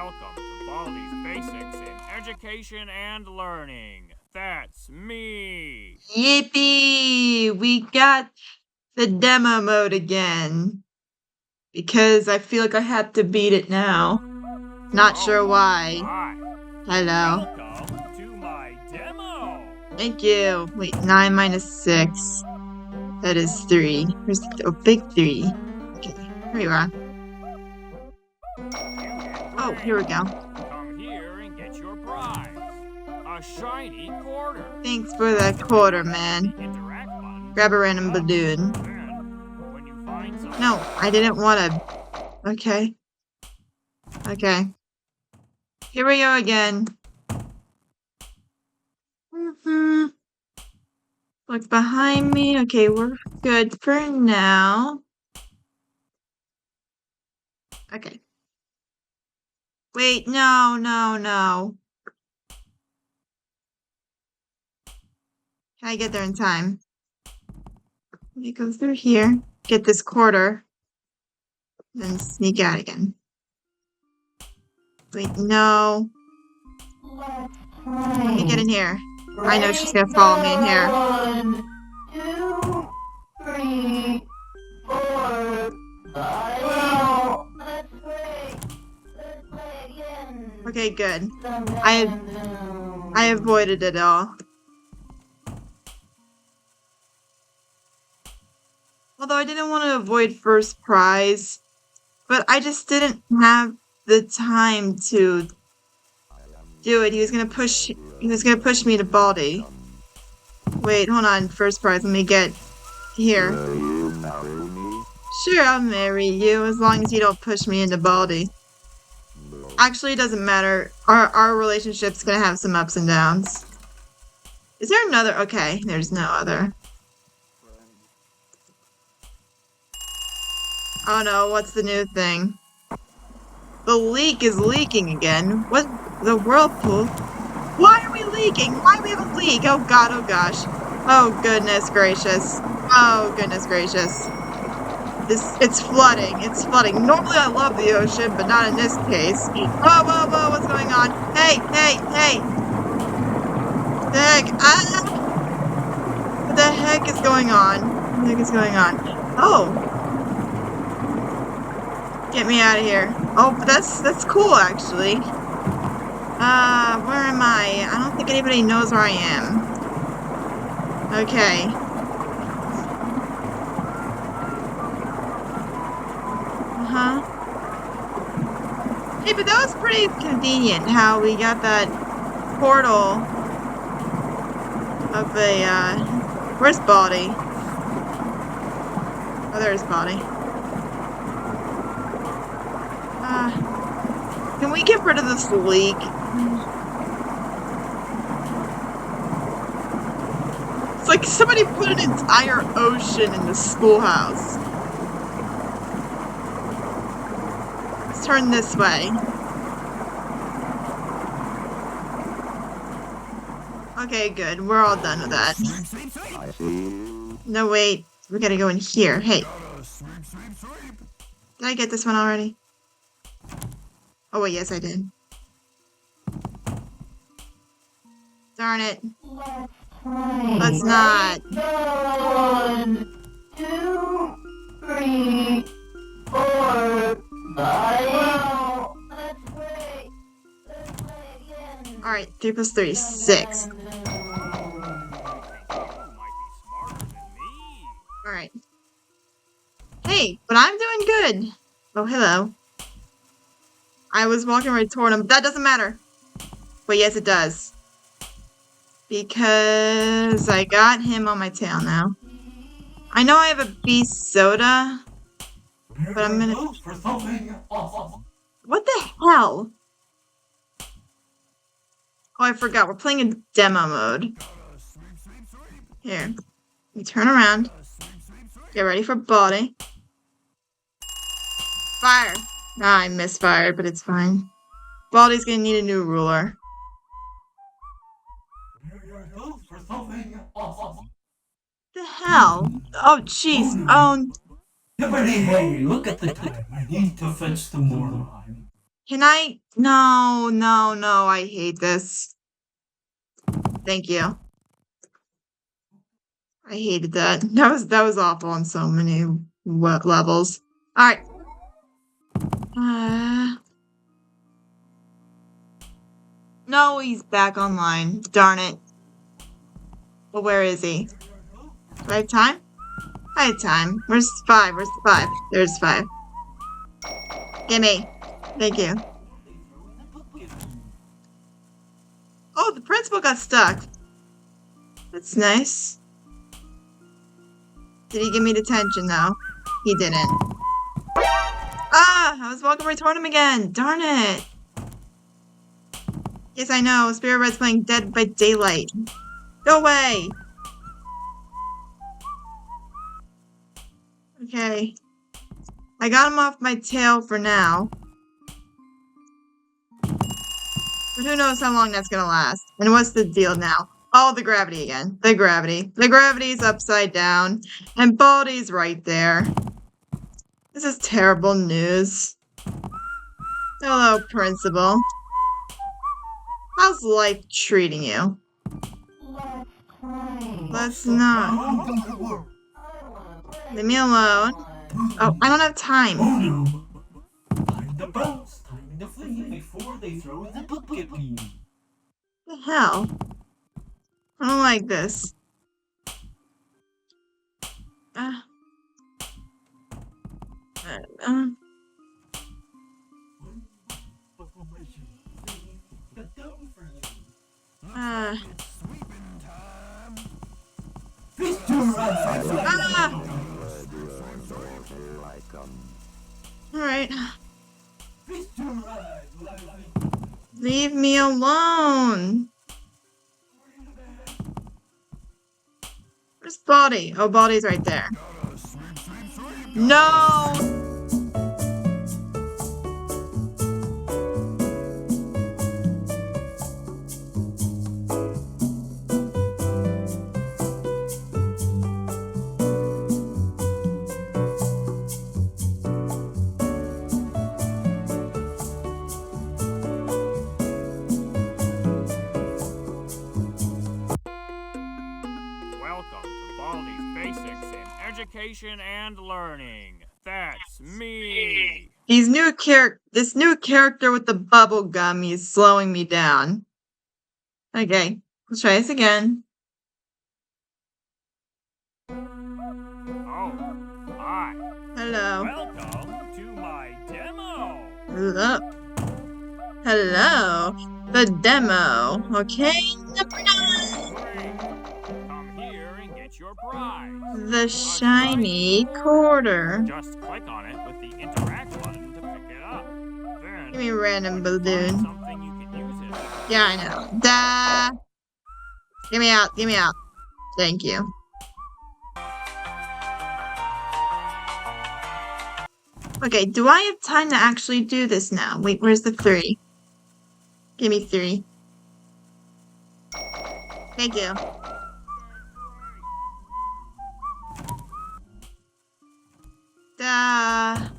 Welcome to Baldi's Basics in Education and Learning. That's me. Yippee! We got the demo mode again. Because I feel like I have to beat it now. Not sure why. Hi. Hello. Welcome to my demo. Thank you. Wait, 9 minus 6. That is 3. Where's the big 3? Okay, here you are. Oh, here we go. Come here and get your prize. A shiny quarter. Thanks for that quarter, man. Grab a random balloon. No, I didn't want to. Okay. Okay. Here we go again. Look behind me. Okay, we're good for now. Okay. Wait, no. Can I get there in time? Let me go through here, get this quarter, then sneak out again. Wait, no. Let me get in here. I know she's gonna follow me in here. 1, 2, 3, 4, 5. Well, that's great. Let's play again. Okay, good. Sometime I avoided it all. Although I didn't want to avoid first prize, but I just didn't have the time to do it. He was gonna push me to Baldi. Wait, hold on. First prize. Let me get here. Will you marry me? Sure, I'll marry you as long as you don't push me into Baldi. Actually, it doesn't matter. Our relationship's gonna have some ups and downs. Is there another? Okay, there's no other. Oh no, what's the new thing? The leak is leaking again. What? The whirlpool? Why are we leaking? Why do we have a leak? Oh god, oh gosh. Oh goodness gracious. Oh goodness gracious. It's flooding. It's flooding. Normally I love the ocean, but not in this case. Whoa, what's going on? Hey! What the heck? What the heck is going on? What the heck is going on? Oh! Get me out of here. Oh, but that's cool, actually. Where am I? I don't think anybody knows where I am. Okay. Hey, but that was pretty convenient how we got that portal of a, where's Baldi? Oh, there's Baldi. Can we get rid of this leak? It's like somebody put an entire ocean in the schoolhouse. Let's turn this way. Okay, good. We're all done with that. I see. No, wait. We gotta go in here. Hey. Did I get this one already? Oh, wait, yes, I did. Darn it. Let's not. 1, 2, 3, 4, 5. Well, that's great. Let's play again. Alright, 3 plus 3, 6. Alright. Hey, but I'm doing good. Oh, hello. I was walking right toward him. That doesn't matter. But yes, it does. Because I got him on my tail now. I know I have a beast soda. But I'm gonna... What the hell? Oh, I forgot. We're playing in demo mode. Here. We turn around. Get ready for Baldi. Fire! Ah, I misfired, but it's fine. Baldi's gonna need a new ruler. The hell? Oh, jeez. Oh. Everybody, hey, look at the time. I need to fetch the moron. Can I? No, no, no, I hate this. Thank you. I hated that. That was awful on so many levels. Alright. No, he's back online. Darn it. Well, where is he? Do I have time? I have time. Where's 5? Where's 5? There's 5. Gimme. Thank you. Oh, the principal got stuck. That's nice. Did he give me detention, though? He didn't. Ah! I was walking right toward him again. Darn it. Yes, I know. Spirit Red's playing Dead by Daylight. Go away! Okay. I got him off my tail for now. But who knows how long that's gonna last. And what's the deal now? Oh, the gravity again. The gravity. The gravity's upside down. And Baldi's right there. This is terrible news. Hello, Principal. How's life treating you? Let's not. Leave me alone. Oh, I don't have time. Find the boats, time to flee before they throw the book at me. What the hell? I don't like this. Alright. Leave me alone. Where's Baldi? Oh, Baldi's right there. No! Welcome to Baldi's Basics in Education and Learning. That's me. This new character with the bubble gum, he's slowing me down. Okay, let's try this again. Oh, hi. Hello. Welcome to my demo. Hello. Hello. The demo. Okay, number 9. Great. Come here and get your prize. The shiny quarter. Just click on it with the interact button to pick it up. Then, Give me a random when you find balloon. something you can use it. Yeah, I know. Da. Get me out. Get me out. Thank you. Okay, do I have time to actually do this now? Wait, where's the 3? Give me 3. Thank you. Da.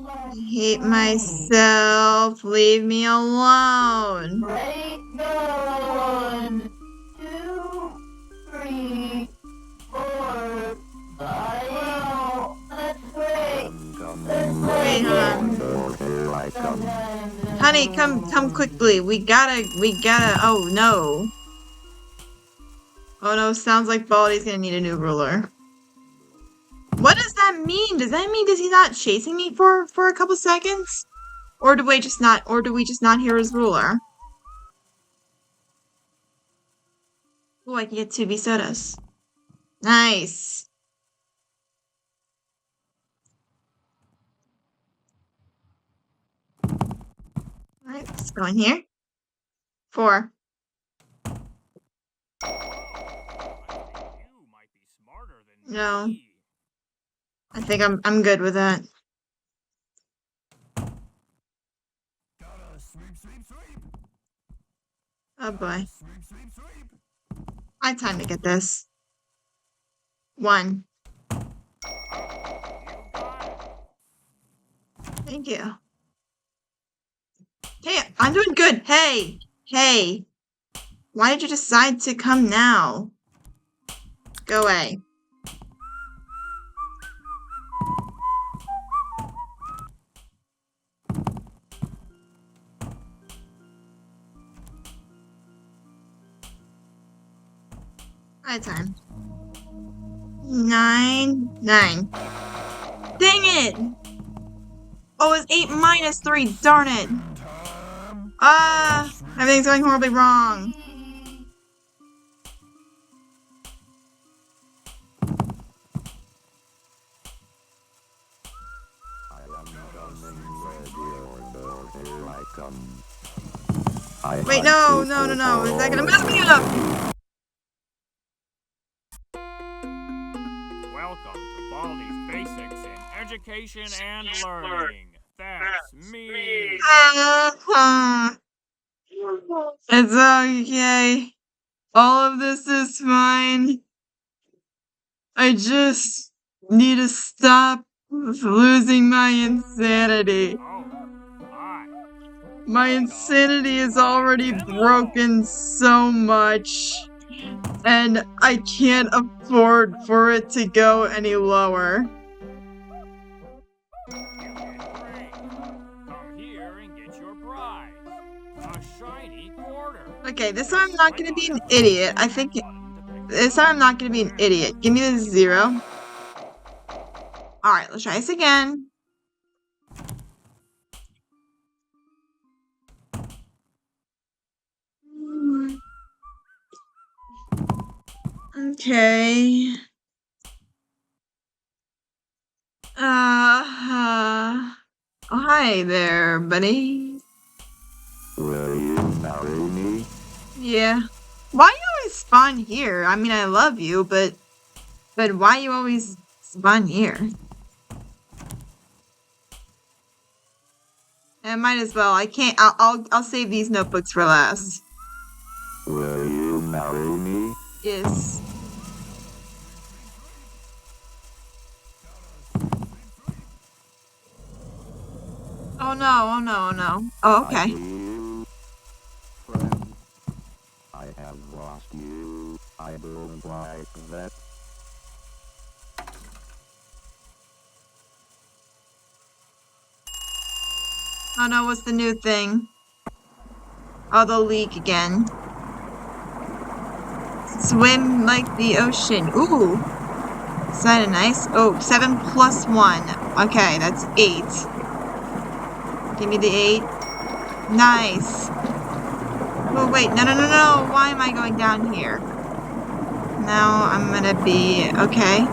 I hate myself. Leave me alone. Ready, go. 1, 2, 3, 4, 5. Wow, that's great. Wait, hold on. Honey, come quickly. We gotta, oh no. Oh no, sounds like Baldi's gonna need a new ruler. What does that mean? Does that mean, does he not chasing me for a couple seconds? Or do we just not hear his ruler? Oh, I can get 2 sodas. Nice. Alright, let's go in here. 4. You might be smarter than No. me. I think I'm good with that. Oh boy. I have time to get this. 1. Thank you. Hey, I'm doing good. Hey, hey. Why did you decide to come now? Go away. My time. 9. Dang it! Oh, it's 8 minus 3. Darn it. Everything's going horribly wrong. Wait, no. Is that gonna mess me up? Welcome to Baldi's Basics in Education and Learning. That's me. It's okay. All of this is fine. I just need to stop losing my insanity. Oh, hi. My insanity is already broken so much, and I can't afford for it to go any lower. You did great. Come here and get your prize. A shiny quarter. Okay, this time I'm not gonna be an idiot. I think this time I'm not gonna be an idiot. Give me the 0. Alright, let's try this again. Okay. Oh, hi there, buddy. Will you marry me? Yeah. Why you always spawn here? I mean, I love you, but why you always spawn here? I might as well. I can't. I'll save these notebooks for last. Will you marry me? Yes. Oh no. Oh, okay. I see you, friend. I have lost you. I don't like that. Oh no, what's the new thing? Oh, the leak again. Swim like the ocean. Ooh. Is that a nice? Oh, 7 plus 1. Okay, that's 8. Give me the 8. Nice. Oh, wait. No. Why am I going down here? Now I'm gonna be... Okay.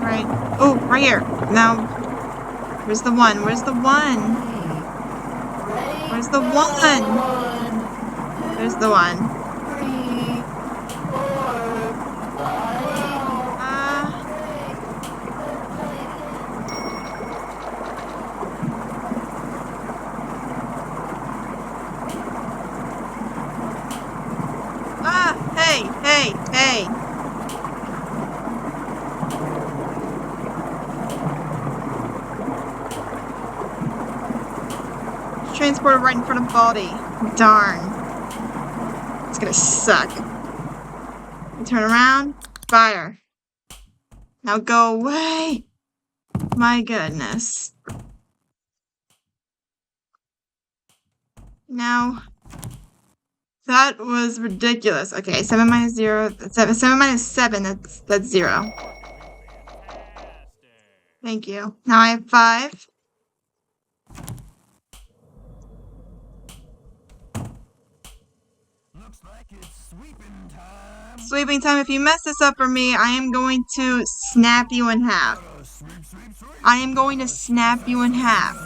Right. Oh, right here. Now... Where's the 1? Where's the 1? Where's the 1? There's the 1. Hey. Transported right in front of Baldi. Darn. It's gonna suck. Turn around. Fire. Now go away. My goodness. Now... That was ridiculous. Okay, 7 minus 0. 7 minus 7, that's 0. Thank you. Now I have 5. Looks like it's sweeping time. Sweeping time. If you mess this up for me, I am going to snap you in half. I am going to snap you in half.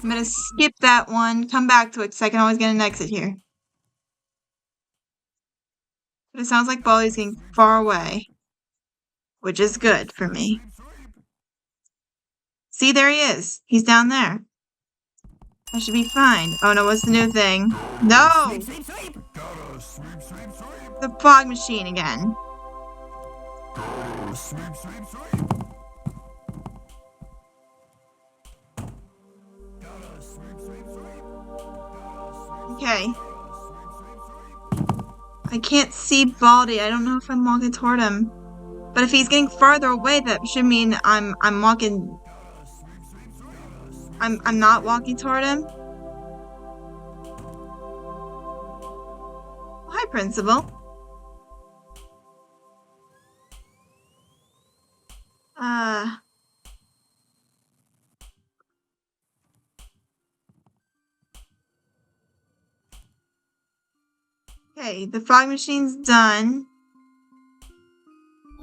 I'm gonna skip that one, come back to it, because I can always get an exit here. But it sounds like Baldi's getting far away, which is good for me. See, there he is. He's down there. I should be fine. Oh no, what's the new thing? No! The fog machine again. Sweep, sweep, sweep. Gotta sweep, sweep, sweep. Okay. I can't see Baldi. I don't know if I'm walking toward him. But if he's getting farther away, that should mean I'm walking. I'm not walking toward him. Hi, Principal. Okay, the fog machine's done.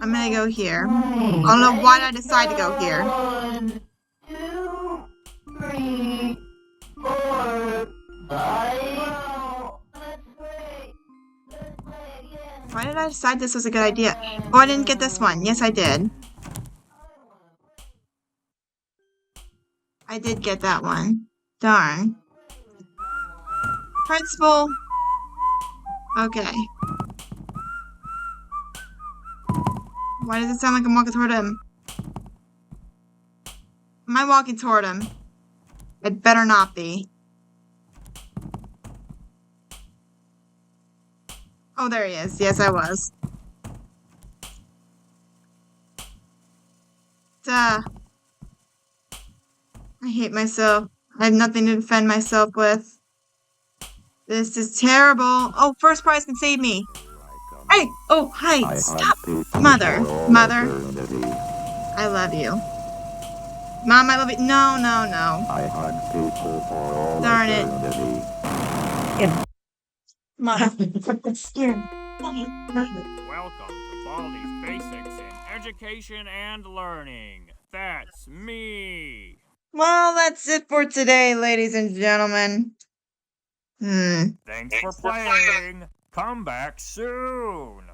I'm gonna go here. I don't know why I decided to go here. 1, 2, 3, 4, 5. Wow, that's great. Let's play again. Why did I decide this was a good idea? Oh, I didn't get this one. Yes, I did. I did get that one. Darn. Principal. Okay. Why does it sound like I'm walking toward him? Am I walking toward him? It better not be. Oh, there he is. Yes, I was. Duh. I hate myself. I have nothing to defend myself with. This is terrible. Oh, first prize can save me. Hey! Oh, hi! I Stop! hunt people Mother. for all Mother. eternity. I love you. Mom, I love you. No, no, no. I hunt people for all Darn it. eternity. Mother. Scared. Welcome to Baldi's Basics in Education and Learning. That's me. Well, that's it for today, ladies and gentlemen. Thanks for playing. Come back soon.